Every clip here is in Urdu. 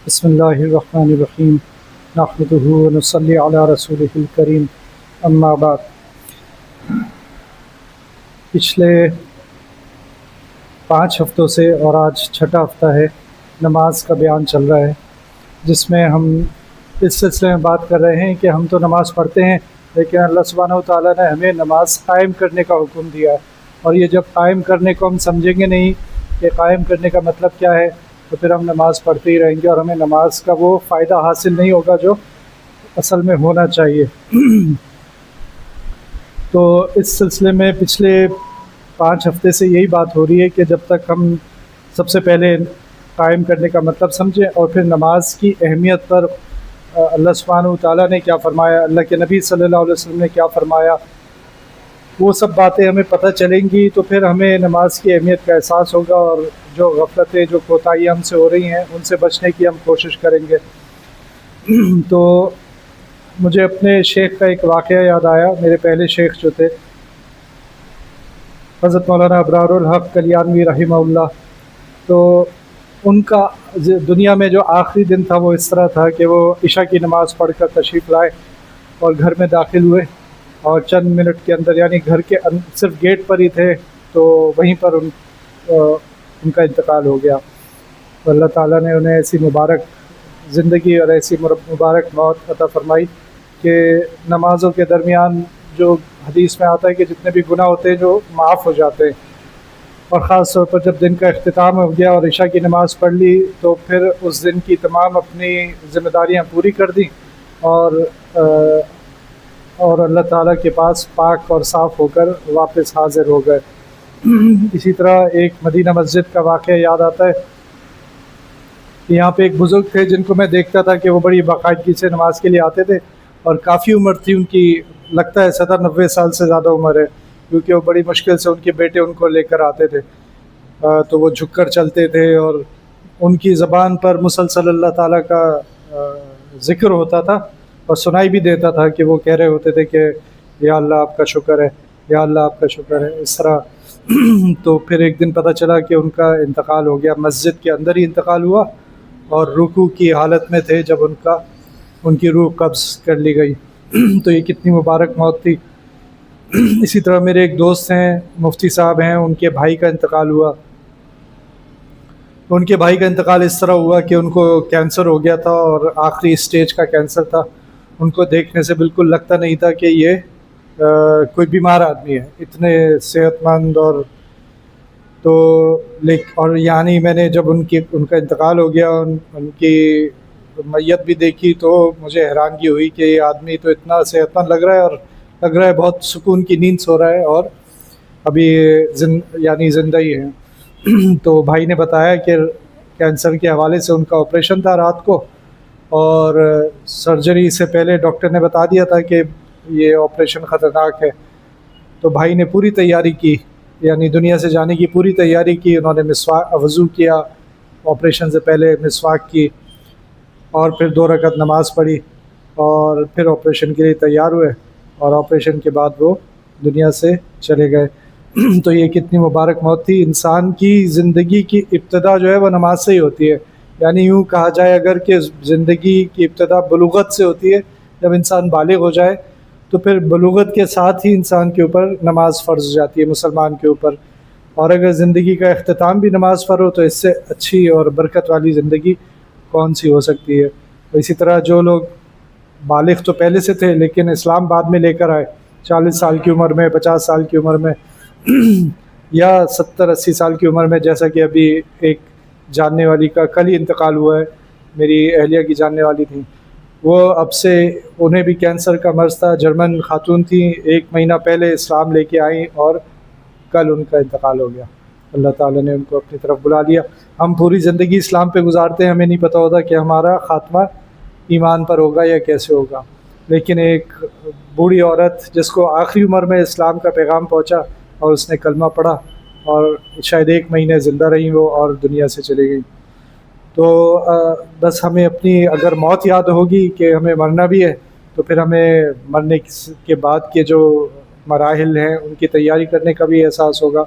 بسم اللہ الرحمن الرحیم نحمدہ ونصلی علی رسولہ الکریم اما بعد۔ پچھلے 5 ہفتوں سے اور آج چھٹا ہفتہ ہے، نماز کا بیان چل رہا ہے، جس میں ہم اس سلسلے میں بات کر رہے ہیں کہ ہم تو نماز پڑھتے ہیں، لیکن اللہ سبحانہ و تعالیٰ نے ہمیں نماز قائم کرنے کا حکم دیا ہے، اور یہ جب قائم کرنے کو ہم سمجھیں گے نہیں کہ قائم کرنے کا مطلب کیا ہے، تو پھر ہم نماز پڑھتے ہی رہیں گے اور ہمیں نماز کا وہ فائدہ حاصل نہیں ہوگا جو اصل میں ہونا چاہیے۔ تو اس سلسلے میں پچھلے 5 ہفتے سے یہی بات ہو رہی ہے کہ جب تک ہم سب سے پہلے قائم کرنے کا مطلب سمجھیں اور پھر نماز کی اہمیت پر اللہ سبحانہ و تعالیٰ نے کیا فرمایا، اللہ کے نبی صلی اللہ علیہ وسلم نے کیا فرمایا، وہ سب باتیں ہمیں پتہ چلیں گی تو پھر ہمیں نماز کی اہمیت کا احساس ہوگا، اور جو غفلتیں، جو کوتاہیاں ہم سے ہو رہی ہیں ان سے بچنے کی ہم کوشش کریں گے۔ تو مجھے اپنے شیخ کا ایک واقعہ یاد آیا۔ میرے پہلے شیخ جو تھے حضرت مولانا ابرار الحق کلیانوی رحمہ اللہ، تو ان کا دنیا میں جو آخری دن تھا وہ اس طرح تھا کہ وہ عشاء کی نماز پڑھ کر تشریف لائے اور گھر میں داخل ہوئے، اور چند منٹ کے اندر، یعنی گھر کے صرف گیٹ پر ہی تھے تو وہیں پر ان کا انتقال ہو گیا۔ تو اللہ تعالیٰ نے انہیں ایسی مبارک زندگی اور ایسی مبارک موت عطا فرمائی کہ نمازوں کے درمیان جو حدیث میں آتا ہے کہ جتنے بھی گناہ ہوتے ہیں جو معاف ہو جاتے ہیں، اور خاص طور پر جب دن کا اختتام ہو گیا اور عشاء کی نماز پڑھ لی تو پھر اس دن کی تمام اپنی ذمہ داریاں پوری کر دیں اور اللہ تعالیٰ کے پاس پاک اور صاف ہو کر واپس حاضر ہو گئے۔ اسی طرح ایک مدینہ مسجد کا واقعہ یاد آتا ہے کہ یہاں پہ ایک بزرگ تھے جن کو میں دیکھتا تھا کہ وہ بڑی باقاعدگی سے نماز کے لیے آتے تھے، اور کافی عمر تھی ان کی، لگتا ہے 90 سال سے زیادہ عمر ہے، کیونکہ وہ بڑی مشکل سے ان کے بیٹے ان کو لے کر آتے تھے، تو وہ جھک کر چلتے تھے اور ان کی زبان پر مسلسل اللہ تعالیٰ کا ذکر ہوتا تھا، اور سنائی بھی دیتا تھا کہ وہ کہہ رہے ہوتے تھے کہ یا اللہ آپ کا شکر ہے، یا اللہ آپ کا شکر ہے، اس طرح۔ تو پھر ایک دن پتہ چلا کہ ان کا انتقال ہو گیا، مسجد کے اندر ہی انتقال ہوا، اور رکوع کی حالت میں تھے جب ان کی روح قبض کر لی گئی۔ تو یہ کتنی مبارک موت تھی۔ اسی طرح میرے ایک دوست ہیں، مفتی صاحب ہیں، ان کے بھائی کا انتقال ہوا۔ ان کے بھائی کا انتقال اس طرح ہوا کہ ان کو کینسر ہو گیا تھا، اور آخری اسٹیج کا کینسر تھا۔ ان کو دیکھنے سے بالکل لگتا نہیں تھا کہ یہ کوئی بیمار آدمی ہے، اتنے صحت مند، اور یعنی میں نے جب ان کا انتقال ہو گیا، ان کی میت بھی دیکھی تو مجھے حیرانگی ہوئی کہ یہ آدمی تو اتنا صحت مند لگ رہا ہے، اور لگ رہا ہے بہت سکون کی نیند سو رہا ہے، اور ابھی یعنی زندہ ہی ہے۔ تو بھائی نے بتایا کہ کینسر کے حوالے سے ان کا آپریشن تھا رات کو، اور سرجری سے پہلے ڈاکٹر نے بتا دیا تھا کہ یہ آپریشن خطرناک ہے۔ تو بھائی نے پوری تیاری کی، یعنی دنیا سے جانے کی پوری تیاری کی۔ انہوں نے وضو کیا، آپریشن سے پہلے مسواک کی، اور پھر 2 رکعت نماز پڑھی، اور پھر آپریشن کے لیے تیار ہوئے، اور آپریشن کے بعد وہ دنیا سے چلے گئے۔ تو یہ کتنی مبارک موت تھی۔ انسان کی زندگی کی ابتدا جو ہے وہ نماز سے ہی ہوتی ہے، یعنی یوں کہا جائے اگر کہ زندگی کی ابتدا بلوغت سے ہوتی ہے، جب انسان بالغ ہو جائے تو پھر بلوغت کے ساتھ ہی انسان کے اوپر نماز فرض ہو جاتی ہے، مسلمان کے اوپر، اور اگر زندگی کا اختتام بھی نماز پر ہو تو اس سے اچھی اور برکت والی زندگی کون سی ہو سکتی ہے۔ اسی طرح جو لوگ بالغ تو پہلے سے تھے لیکن اسلام بعد میں لے کر آئے، 40 سال کی عمر میں، 50 سال کی عمر میں، یا 70-80 سال کی عمر میں، جیسا کہ ابھی ایک جاننے والی کا کل ہی انتقال ہوا ہے، میری اہلیہ کی جاننے والی تھیں، وہ اب سے انہیں بھی کینسر کا مرض تھا، جرمن خاتون تھیں، 1 مہینہ پہلے اسلام لے کے آئیں اور کل ان کا انتقال ہو گیا۔ اللہ تعالیٰ نے ان کو اپنی طرف بلا لیا۔ ہم پوری زندگی اسلام پہ گزارتے ہیں، ہمیں نہیں پتہ ہوتا کہ ہمارا خاتمہ ایمان پر ہوگا یا کیسے ہوگا، لیکن ایک بوڑھی عورت جس کو آخری عمر میں اسلام کا پیغام پہنچا اور اس نے کلمہ پڑھا، اور شاید 1 مہینے زندہ رہیں وہ اور دنیا سے چلی گئی۔ تو بس ہمیں اپنی اگر موت یاد ہوگی کہ ہمیں مرنا بھی ہے، تو پھر ہمیں مرنے کے بعد کے جو مراحل ہیں ان کی تیاری کرنے کا بھی احساس ہوگا۔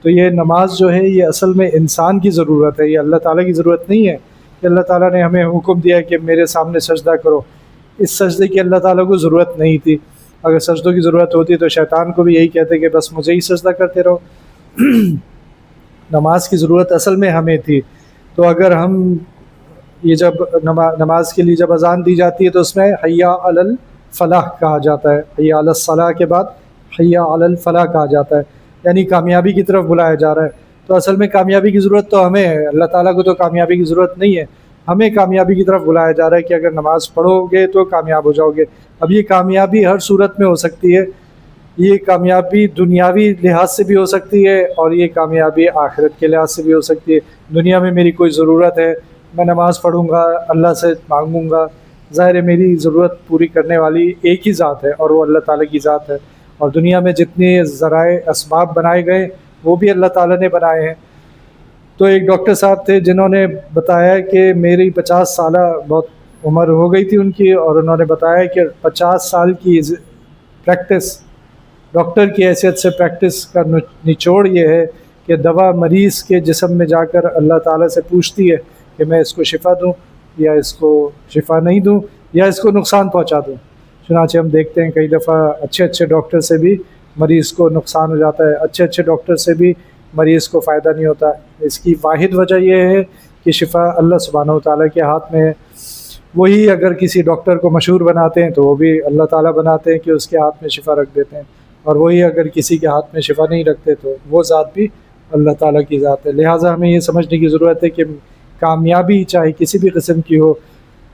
تو یہ نماز جو ہے یہ اصل میں انسان کی ضرورت ہے، یہ اللہ تعالیٰ کی ضرورت نہیں ہے کہ اللہ تعالیٰ نے ہمیں حکم دیا کہ میرے سامنے سجدہ کرو، اس سجدے کی اللہ تعالیٰ کو ضرورت نہیں تھی۔ اگر سجدوں کی ضرورت ہوتی تو شیطان کو بھی یہی کہتے کہ بس مجھے ہی سجدہ کرتے رہو۔ نماز کی ضرورت اصل میں ہمیں تھی۔ تو اگر ہم یہ جب نماز کے لیے جب اذان دی جاتی ہے تو اس میں حی علی الفلاح کہا جاتا ہے، حی علی الصلاح کے بعد حی علی الفلاح کہا جاتا ہے، یعنی کامیابی کی طرف بلایا جا رہا ہے۔ تو اصل میں کامیابی کی ضرورت تو ہمیں ہے، اللہ تعالیٰ کو تو کامیابی کی ضرورت نہیں ہے، ہمیں کامیابی کی طرف بلایا جا رہا ہے کہ اگر نماز پڑھو گے تو کامیاب ہو جاؤ گے۔ اب یہ کامیابی ہر صورت میں ہو سکتی ہے، یہ کامیابی دنیاوی لحاظ سے بھی ہو سکتی ہے اور یہ کامیابی آخرت کے لحاظ سے بھی ہو سکتی ہے۔ دنیا میں میری کوئی ضرورت ہے، میں نماز پڑھوں گا، اللہ سے مانگوں گا، ظاہر ہے میری ضرورت پوری کرنے والی ایک ہی ذات ہے اور وہ اللہ تعالیٰ کی ذات ہے، اور دنیا میں جتنے ذرائع اسباب بنائے گئے وہ بھی اللہ تعالیٰ نے بنائے ہیں۔ تو ایک ڈاکٹر صاحب تھے جنہوں نے بتایا کہ میری 50 سالہ بہت عمر ہو گئی تھی ان کی، اور انہوں نے بتایا کہ 50 سال کی پریکٹس، ڈاکٹر کی حیثیت سے پریکٹس کا نچوڑ یہ ہے کہ دوا مریض کے جسم میں جا کر اللہ تعالیٰ سے پوچھتی ہے کہ میں اس کو شفا دوں یا اس کو شفا نہیں دوں یا اس کو نقصان پہنچا دوں۔ چنانچہ ہم دیکھتے ہیں کئی دفعہ اچھے اچھے ڈاکٹر سے بھی مریض کو نقصان ہو جاتا ہے، اچھے اچھے ڈاکٹر سے بھی مریض کو فائدہ نہیں ہوتا۔ اس کی واحد وجہ یہ ہے کہ شفا اللہ سبحانہ و تعالیٰ کے ہاتھ میں ہے۔ وہی اگر کسی ڈاکٹر کو مشہور بناتے ہیں تو وہ بھی اللہ تعالیٰ بناتے ہیں کہ اس کے ہاتھ میں شفا رکھ دیتے ہیں، اور وہی اگر کسی کے ہاتھ میں شفا نہیں رکھتے تو وہ ذات بھی اللہ تعالیٰ کی ذات ہے۔ لہٰذا ہمیں یہ سمجھنے کی ضرورت ہے کہ کامیابی چاہے کسی بھی قسم کی ہو،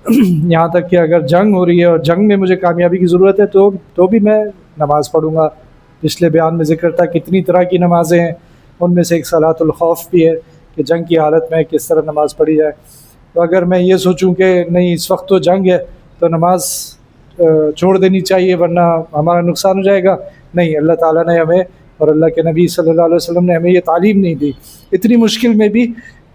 یہاں تک کہ اگر جنگ ہو رہی ہے اور جنگ میں مجھے کامیابی کی ضرورت ہے تو بھی میں نماز پڑھوں گا۔ پچھلے بیان میں ذکر تھا کتنی طرح کی نمازیں ہیں، ان میں سے ایک صلاۃ الخوف بھی ہے کہ جنگ کی حالت میں کس طرح نماز پڑھی جائے۔ تو اگر میں یہ سوچوں کہ نہیں اس وقت تو جنگ ہے تو نماز چھوڑ دینی چاہیے ورنہ ہمارا نقصان ہو جائے گا، نہیں، اللہ تعالیٰ نے ہمیں اور اللہ کے نبی صلی اللہ علیہ وسلم نے ہمیں یہ تعلیم نہیں دی، اتنی مشکل میں بھی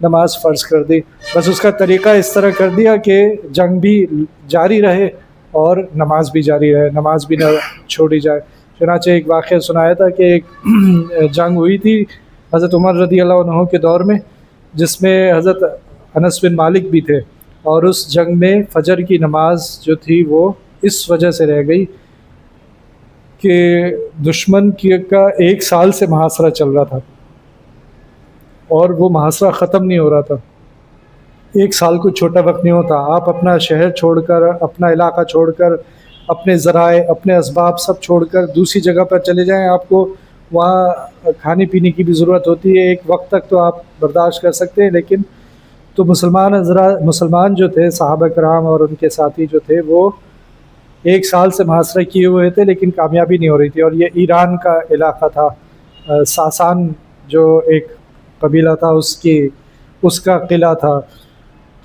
نماز فرض کر دی، بس اس کا طریقہ اس طرح کر دیا کہ جنگ بھی جاری رہے اور نماز بھی جاری رہے، نماز بھی نہ چھوڑی جائے۔ چنانچہ ایک واقعہ سنایا تھا کہ ایک جنگ ہوئی تھی حضرت عمر رضی اللہ عنہ کے دور میں، جس میں حضرت انس بن مالک بھی تھے، اور اس جنگ میں فجر کی نماز جو تھی وہ اس وجہ سے رہ گئی کہ دشمن کا 1 سال سے محاصرہ چل رہا تھا اور وہ محاصرہ ختم نہیں ہو رہا تھا۔ 1 سال کوئی چھوٹا وقت نہیں ہوتا، آپ اپنا شہر چھوڑ کر، اپنا علاقہ چھوڑ کر، اپنے ذرائع، اپنے اسباب سب چھوڑ کر دوسری جگہ پر چلے جائیں، آپ کو وہاں کھانے پینے کی بھی ضرورت ہوتی ہے، ایک وقت تک تو آپ برداشت کر سکتے ہیں، لیکن تو مسلمان جو تھے صحابہ کرام اور ان کے ساتھی جو تھے وہ 1 سال سے محاصرہ کیے ہوئے تھے لیکن کامیابی نہیں ہو رہی تھی، اور یہ ایران کا علاقہ تھا، ساسان جو ایک قبیلہ تھا اس کا قلعہ تھا۔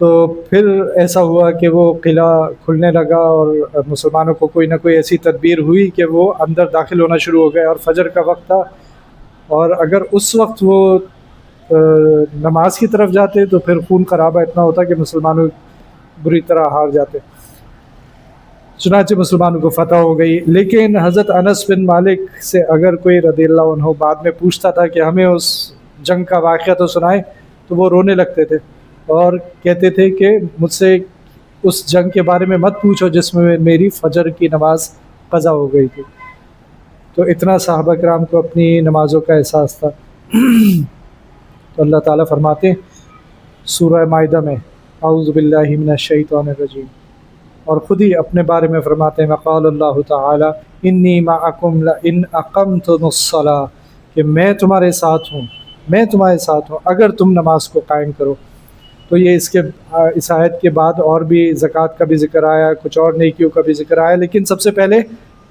تو پھر ایسا ہوا کہ وہ قلعہ کھلنے لگا اور مسلمانوں کو کوئی نہ کوئی ایسی تدبیر ہوئی کہ وہ اندر داخل ہونا شروع ہو گئے، اور فجر کا وقت تھا، اور اگر اس وقت وہ نماز کی طرف جاتے تو پھر خون خرابہ اتنا ہوتا کہ مسلمانوں بری طرح ہار جاتے۔ چنانچہ مسلمانوں کو فتح ہو گئی، لیکن حضرت انس بن مالک سے اگر کوئی رضی اللہ عنہ بعد میں پوچھتا تھا کہ ہمیں اس جنگ کا واقعہ تو سنائے، تو وہ رونے لگتے تھے اور کہتے تھے کہ مجھ سے اس جنگ کے بارے میں مت پوچھو جس میں میری فجر کی نماز قضا ہو گئی تھی۔ تو اتنا صحابہ کرام کو اپنی نمازوں کا احساس تھا۔ تو اللہ تعالیٰ فرماتے ہیں سورہ مائدہ میں، اعوذ باللہ من الشیطان الرجیم، اور خود ہی اپنے بارے میں فرماتے ہیں وقال اللہ تعالیٰ انی معکم لئن اقمتم الصلاۃ، کہ میں تمہارے ساتھ ہوں اگر تم نماز کو قائم کرو۔ تو یہ اس آیت کے بعد اور بھی زکوٰۃ کا بھی ذکر آیا، کچھ اور نیکیوں کا بھی ذکر آیا، لیکن سب سے پہلے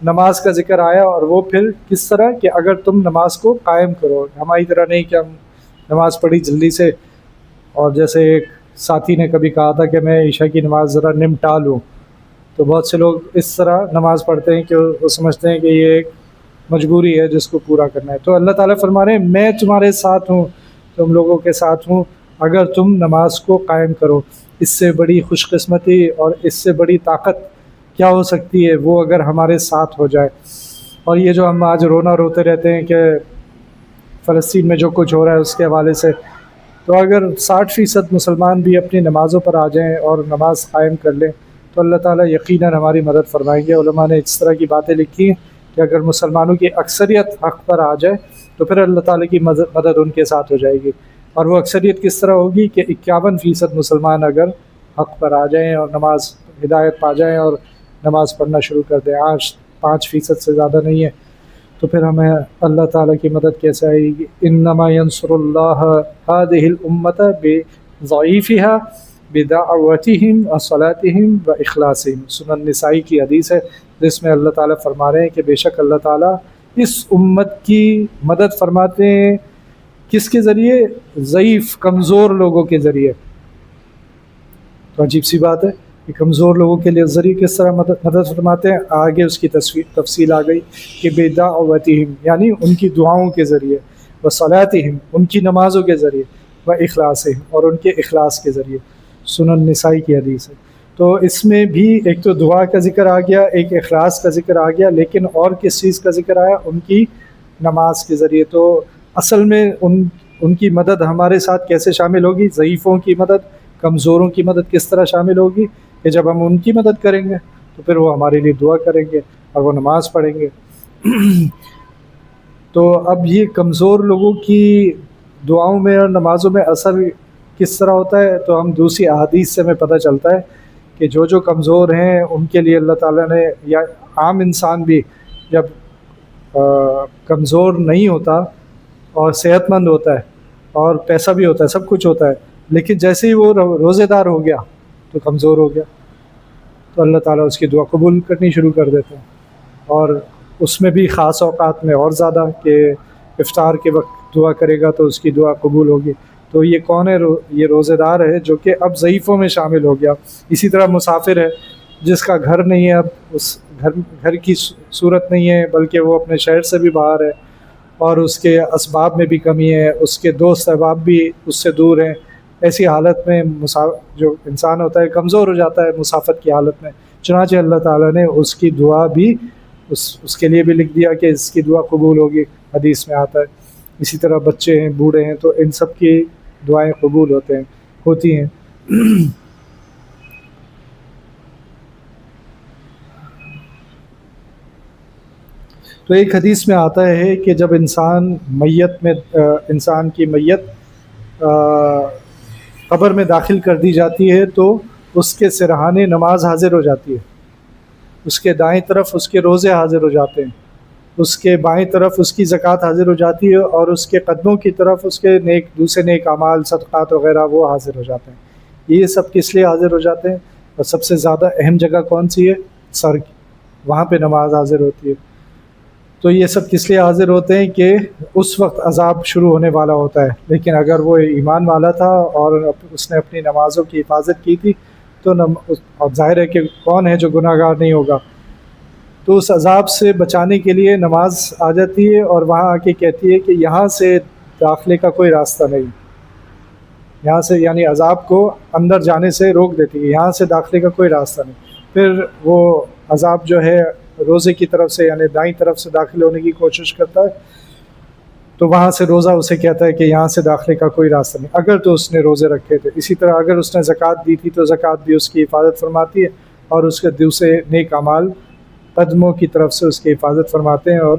نماز کا ذکر آیا، اور وہ پھر کس طرح کہ اگر تم نماز کو قائم کرو، ہماری طرح نہیں کہ ہم نماز پڑھی جلدی سے، اور جیسے ایک ساتھی نے کبھی کہا تھا کہ میں عشاء کی نماز ذرا نمٹا لوں، تو بہت سے لوگ اس طرح نماز پڑھتے ہیں کہ وہ سمجھتے ہیں کہ یہ ایک مجبوری ہے جس کو پورا کرنا ہے۔ تو اللہ تعالیٰ فرما رہے ہیں میں تمہارے ساتھ ہوں، تم لوگوں کے ساتھ ہوں اگر تم نماز کو قائم کرو۔ اس سے بڑی خوش قسمتی اور اس سے بڑی طاقت کیا ہو سکتی ہے وہ اگر ہمارے ساتھ ہو جائے۔ اور یہ جو ہم آج روتے رہتے ہیں کہ فلسطین میں جو کچھ ہو رہا ہے اس کے حوالے سے، تو اگر 60% مسلمان بھی اپنی نمازوں پر آ جائیں اور نماز قائم کر لیں تو اللہ تعالیٰ یقیناً ہماری مدد فرمائیں گے۔ علماء نے اس طرح کی باتیں لکھی ہیں کہ اگر مسلمانوں کی اکثریت حق پر آ جائے تو پھر اللہ تعالیٰ کی مدد ان کے ساتھ ہو جائے گی۔ اور وہ اکثریت کس طرح ہوگی کہ 51% مسلمان اگر حق پر آ جائیں اور نماز ہدایت پا جائیں اور نماز پڑھنا شروع کر دیں، آج 5% سے زیادہ نہیں ہے، تو پھر ہمیں اللہ تعالیٰ کی مدد کیسے آئے گی؟ انما ینصر اللہ هذه الامة بضعیفها بدعوتهم وصلاتهم واخلاصهم۔ سنن نسائی کی حدیث ہے جس میں اللہ تعالیٰ فرما رہے ہیں کہ بے شک اللہ تعالیٰ اس امت کی مدد فرماتے ہیں کس کے ذریعے؟ ضعیف کمزور لوگوں کے ذریعے۔ تو عجیب سی بات ہے کہ کمزور لوگوں کے لیے ذریعے کس طرح مدد فرماتے ہیں؟ آگے اس کی تفصیل آ گئی کہ بدعوتہم یعنی ان کی دعاؤں کے ذریعے، وصلاتہم ان کی نمازوں کے ذریعے، واخلاصہم اور ان کے اخلاص کے ذریعے۔ سنن نسائی کی حدیث ہے۔ تو اس میں بھی ایک تو دعا کا ذکر آ گیا، ایک اخلاص کا ذکر آ گیا، لیکن اور کس چیز کا ذکر آیا؟ ان کی نماز کے ذریعے۔ تو اصل میں ان کی مدد ہمارے ساتھ کیسے شامل ہوگی؟ ضعیفوں کی مدد، کمزوروں کی مدد کس طرح شامل ہوگی؟ کہ جب ہم ان کی مدد کریں گے تو پھر وہ ہمارے لیے دعا کریں گے اور وہ نماز پڑھیں گے۔ تو اب یہ کمزور لوگوں کی دعاؤں میں اور نمازوں میں اثر کس طرح ہوتا ہے؟ تو ہم دوسری احادیث سے ہمیں پتہ چلتا ہے کہ جو کمزور ہیں ان کے لیے اللہ تعالیٰ نے، یا عام انسان بھی جب کمزور نہیں ہوتا اور صحت مند ہوتا ہے اور پیسہ بھی ہوتا ہے، سب کچھ ہوتا ہے، لیکن جیسے ہی وہ روزے دار ہو گیا تو کمزور ہو گیا، تو اللہ تعالیٰ اس کی دعا قبول کرنی شروع کر دیتے ہیں۔ اور اس میں بھی خاص اوقات میں اور زیادہ کہ افطار کے وقت دعا کرے گا تو اس کی دعا قبول ہوگی۔ تو یہ کون ہے؟ یہ روزے دار ہے جو کہ اب ضعیفوں میں شامل ہو گیا۔ اسی طرح مسافر ہے جس کا گھر نہیں ہے، اب اس گھر کی صورت نہیں ہے، بلکہ وہ اپنے شہر سے بھی باہر ہے اور اس کے اسباب میں بھی کمی ہے، اس کے دوست احباب بھی اس سے دور ہیں۔ ایسی حالت میں جو انسان ہوتا ہے کمزور ہو جاتا ہے مسافت کی حالت میں، چنانچہ اللہ تعالیٰ نے اس کی دعا بھی اس کے لیے بھی لکھ دیا کہ اس کی دعا قبول ہوگی، حدیث میں آتا ہے۔ اسی طرح بچے ہیں، بوڑھے ہیں، تو ان سب کی دعائیں قبول ہوتی ہیں۔ تو ایک حدیث میں آتا ہے کہ جب انسان کی میت قبر میں داخل کر دی جاتی ہے تو اس کے سرہانے نماز حاضر ہو جاتی ہے، اس کے دائیں طرف اس کے روزے حاضر ہو جاتے ہیں، اس کے بائیں طرف اس کی زکوٰۃ حاضر ہو جاتی ہے، اور اس کے قدموں کی طرف اس کے دوسرے نیک اعمال، صدقات وغیرہ وہ حاضر ہو جاتے ہیں۔ یہ سب کس لیے حاضر ہو جاتے ہیں؟ اور سب سے زیادہ اہم جگہ کون سی ہے؟ سر کی، وہاں پہ نماز حاضر ہوتی ہے۔ تو یہ سب کس لیے حاضر ہوتے ہیں؟ کہ اس وقت عذاب شروع ہونے والا ہوتا ہے، لیکن اگر وہ ایمان والا تھا اور اس نے اپنی نمازوں کی حفاظت کی تھی تو اب ظاہر ہے کہ کون ہے جو گناہ گار نہیں ہوگا، تو اس عذاب سے بچانے کے لیے نماز آ جاتی ہے اور وہاں آ کے کہتی ہے کہ یہاں سے داخلے کا کوئی راستہ نہیں، یہاں سے یعنی عذاب کو اندر جانے سے روک دیتی ہے، یہاں سے داخلے کا کوئی راستہ نہیں۔ پھر وہ عذاب جو ہے روزے کی طرف سے یعنی دائیں طرف سے داخل ہونے کی کوشش کرتا ہے، تو وہاں سے روزہ اسے کہتا ہے کہ یہاں سے داخلے کا کوئی راستہ نہیں، اگر تو اس نے روزے رکھے تھے۔ اسی طرح اگر اس نے زکوٰۃ دی تھی تو زکوٰۃ بھی اس کی حفاظت فرماتی ہے، اور اس کے دوسرے نیک اعمال قدموں کی طرف سے اس کی حفاظت فرماتے ہیں، اور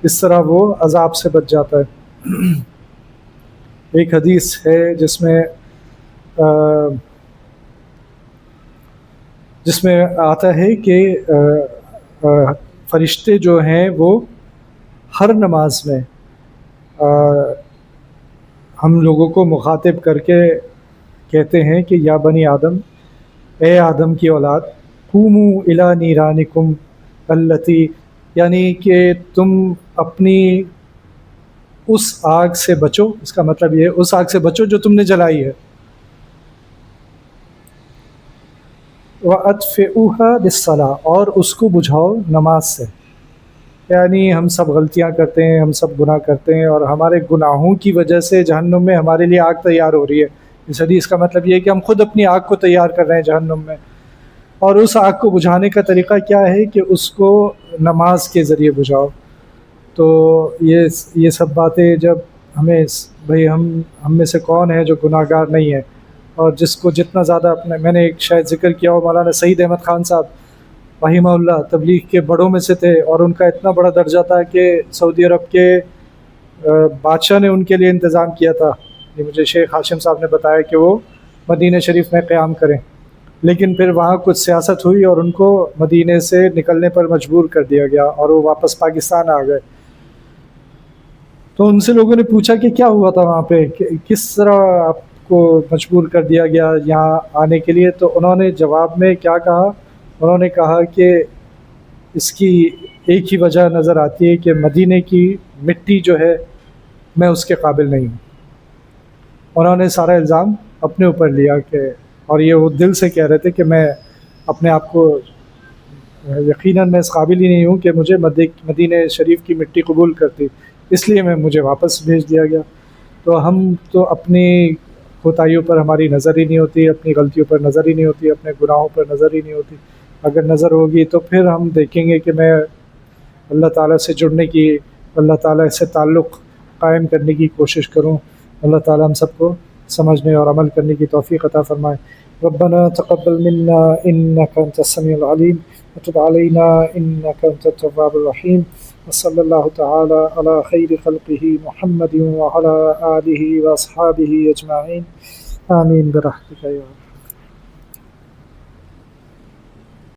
اس طرح وہ عذاب سے بچ جاتا ہے۔ ایک حدیث ہے جس میں آتا ہے کہ فرشتے جو ہیں وہ ہر نماز میں ہم لوگوں کو مخاطب کر کے کہتے ہیں کہ یا بنی آدم، اے آدم کی اولاد، قوموا الی نیرانکم التی، یعنی کہ تم اپنی اس آگ سے بچو، اس کا مطلب یہ ہے اس آگ سے بچو جو تم نے جلائی ہے، وَأَطْفِئُوهَا بِالصَّلَاةِ، اور اس کو بجھاؤ نماز سے۔ یعنی ہم سب غلطیاں کرتے ہیں، ہم سب گناہ کرتے ہیں، اور ہمارے گناہوں کی وجہ سے جہنم میں ہمارے لیے آگ تیار ہو رہی ہے۔ اس حدیث کا مطلب یہ ہے کہ ہم خود اپنی آگ کو تیار کر رہے ہیں جہنم میں، اور اس آگ کو بجھانے کا طریقہ کیا ہے کہ اس کو نماز کے ذریعے بجھاؤ۔ تو یہ سب باتیں جب ہمیں بھئی ہم میں سے کون ہے جو گناہگار نہیں ہے، اور جس کو جتنا زیادہ میں نے ایک شاید ذکر کیا ہو، مولانا سعید احمد خان صاحب رحمہ اللہ تبلیغ کے بڑوں میں سے تھے، اور ان کا اتنا بڑا درجہ تھا کہ سعودی عرب کے بادشاہ نے ان کے لیے انتظام کیا تھا. یہ مجھے شیخ ہاشم صاحب نے بتایا کہ وہ مدینہ شریف میں قیام کریں، لیکن پھر وہاں کچھ سیاست ہوئی اور ان کو مدینے سے نکلنے پر مجبور کر دیا گیا اور وہ واپس پاکستان آ گئے. تو ان سے لوگوں نے پوچھا کہ کیا ہوا تھا وہاں پہ، کس طرح آپ کو مجبور کر دیا گیا یہاں آنے کے لیے؟ تو انہوں نے جواب میں کیا کہا؟ انہوں نے کہا کہ اس کی ایک ہی وجہ نظر آتی ہے کہ مدینے کی مٹی جو ہے میں اس کے قابل نہیں ہوں. انہوں نے سارا الزام اپنے اوپر لیا کہ، اور یہ وہ دل سے کہہ رہے تھے کہ میں اپنے آپ کو یقیناً میں اس قابل ہی نہیں ہوں کہ مجھے مدینہ شریف کی مٹی قبول کرتی، اس لیے مجھے واپس بھیج دیا گیا. تو ہم تو اپنی کوتاہیوں پر ہماری نظر ہی نہیں ہوتی، اپنی غلطیوں پر نظر ہی نہیں ہوتی، اپنے گناہوں پر نظر ہی نہیں ہوتی. اگر نظر ہوگی تو پھر ہم دیکھیں گے کہ میں اللہ تعالیٰ سے جڑنے کی، اللہ تعالیٰ سے تعلق قائم کرنے کی کوشش کروں. اللہ تعالیٰ ہم سب کو سمجھنے اور عمل کرنے کی توفیق عطا فرمائے. ربنا تقبل منا انك انت السميع العليم وتب علينا انك انت التواب الرحيم. وصلى الله تعالى على خير خلقه محمد وعلى آله واصحابه اجمعين. آمين برحمتك يا رب.